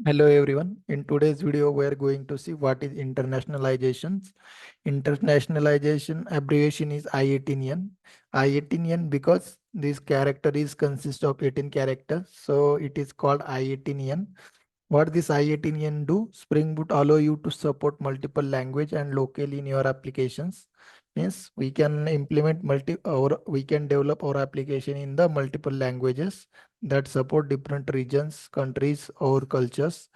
Hello everyone. In today's video, we are going to see what is internationalizations. Internationalization abbreviation is i18n. I18n because this character is consist of 18 characters, so it is called i18n. What this i18n do? Spring Boot allow you to support multiple language and locally in your applications. Means we can implement or we can develop our application in the multiple languages that support different regions, countries, or cultures.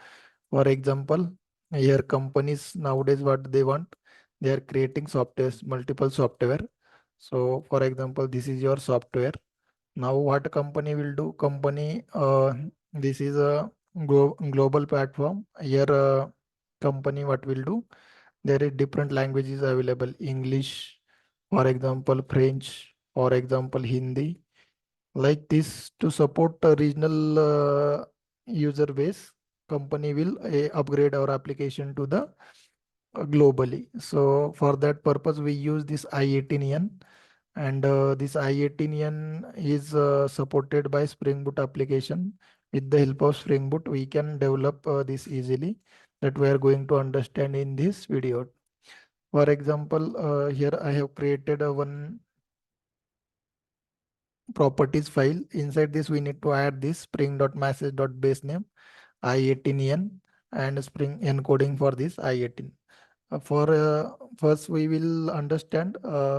For example, here companies nowadays what they want, they are creating softwares, multiple software. So for example, this is your software. Now what a company will do? This is a global platform. Here company what will do? There is different languages available. English, for example, French, for example, Hindi, like this to support a regional user base. Company will upgrade our application to the globally. So for that purpose, we use this i18n, and this i18n is supported by Spring Boot application. With the help of Spring Boot, we can develop this easily, that we are going to understand in this video. For example, here I have created a one properties file. Inside this, we need to add this spring.message.base name i18n and spring encoding for this i18. For first, we will understand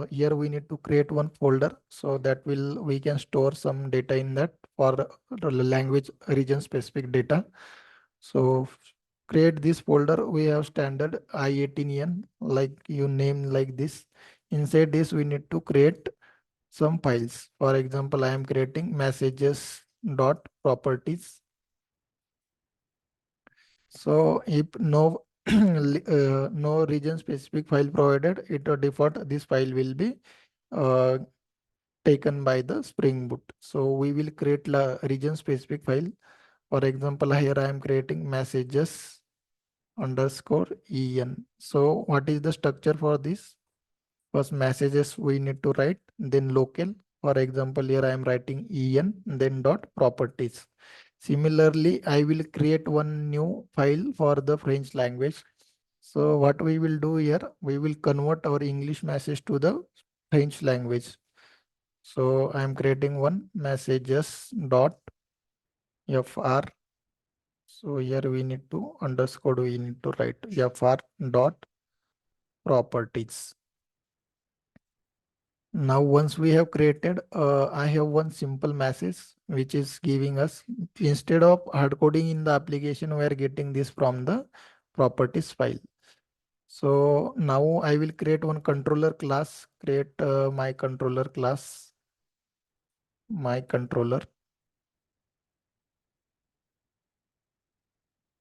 here we need to create one folder, so that will we can store some data in that for the language region specific data. So create this folder. We have standard i18n, like you name like this. Inside this, we need to create some files. For example, I am creating messages dot properties. So if no no region specific file provided, it default this file will be uh, taken by the Spring Boot. So we will create la region specific file. For example, here I am creating messages underscore en. So what is the structure for this? First messages we need to write, then local. For example, here I am writing en, then dot properties. Similarly, I will create one new file for the French language. So what we will do here, we will convert our English message to the French language. So I am creating one messages dot fr. So here we need to underscore, we need to write fr dot properties. Now, once we have created, I have one simple message which is giving us, instead of hard coding in the application, we are getting this from the properties file. So now I will create one controller class, create my controller class, my controller,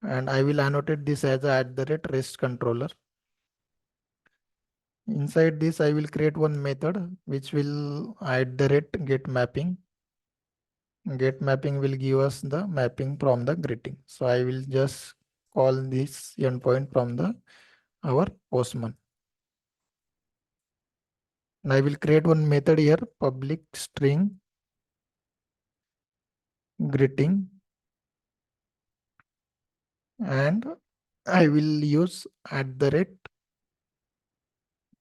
and I will annotate this as a @rest controller. Inside this, I will create one method which will @get mapping. Get mapping will give us the mapping from the greeting. So I will just call this endpoint from the our postman. And I will create one method here, public string greeting, and I will use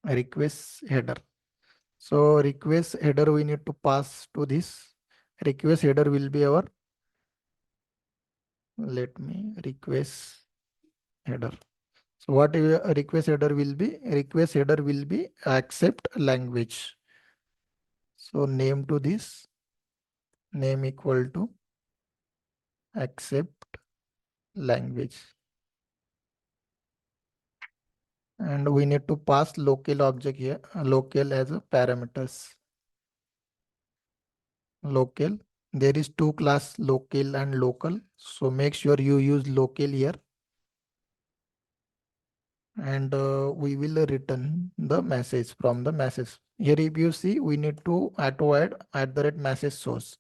@request header. So request header we need to pass to this. Request header will be our, let me request header. So what a request header will be? Request header will be accept language. So name to this, name equal to accept language. And we need to pass local object here, local as a parameters. Local. There is two class, local and local. So make sure you use local here. And we will return the message from the message. Here if you see, we need to add @message source.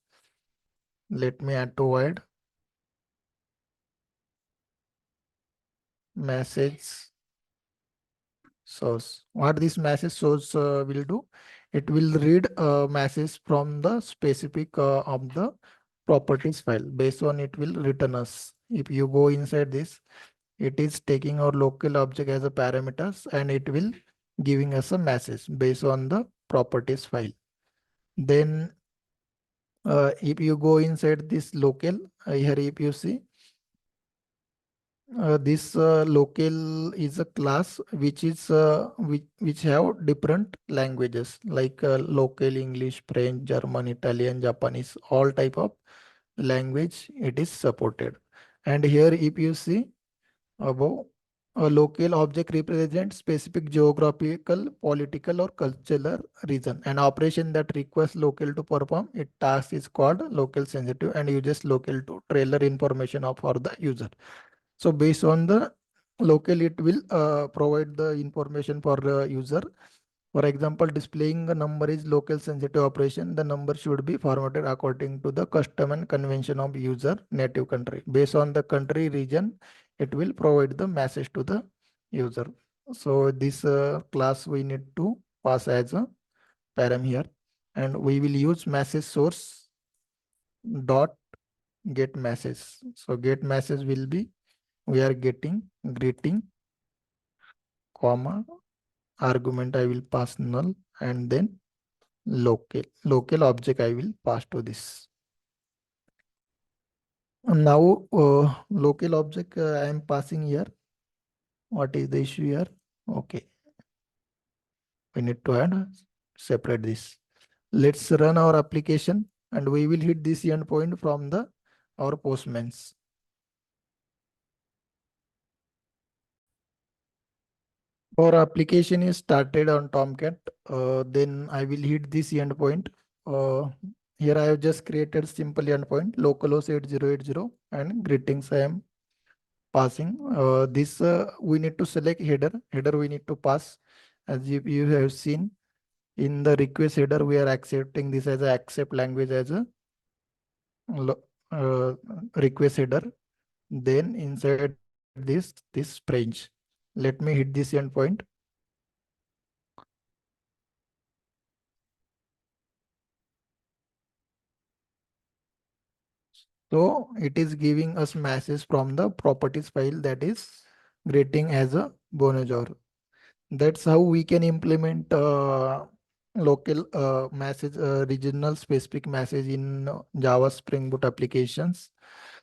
Let me add message source. What this message source will do? It will read a message from the specific of the properties file. Based on it will return us. if you go inside this, it is taking our local object as a parameters and it will giving us a message based on the properties file. Then if you go inside this local, here if you see, this local is a class which is which have different languages like local English, French, German, Italian, Japanese, all type of language it is supported. And here if you see above, a local object represents specific geographical, political, or cultural region. An operation that requires local to perform its task is called local sensitive and uses local to trailer information of for the user. So based on the local, it will provide the information for the user. For example, displaying a number is local sensitive operation. The number should be formatted according to the custom and convention of user native country. Based on the country region, it will provide the message to the user. So this class we need to pass as a param here, and we will use message source dot get message. So get message will be we are getting greeting, comma, argument I will pass null, and then local object I will pass to this. Now local object I am passing here. What is the issue here? Okay, we need to add separate this. Let's run our application and we will hit this endpoint from the our postmans. Our application is started on Tomcat. Then I will hit this endpoint. Uh, Here I have just created simple endpoint localhost 8080 and greetings I am passing. This we need to select header. Header we need to pass. As you have seen in the request header, we are accepting this as a accept language as a uh, request header. Then inside this range, let me hit this endpoint. So it is giving us message from the properties file that is greeting as a bonjour. That's how we can implement local message, regional specific message in Java Spring Boot applications.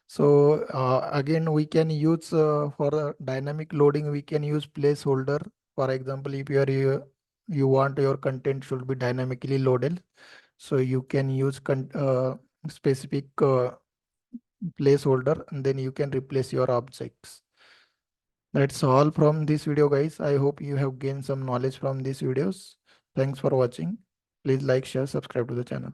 So again, we can use for dynamic loading, we can use placeholder. For example, if you want your content should be dynamically loaded, so you can use specific placeholder and then you can replace your objects. That's all from this video, guys. I hope you have gained some knowledge from these videos. Thanks for watching. Please like, share, subscribe to the channel.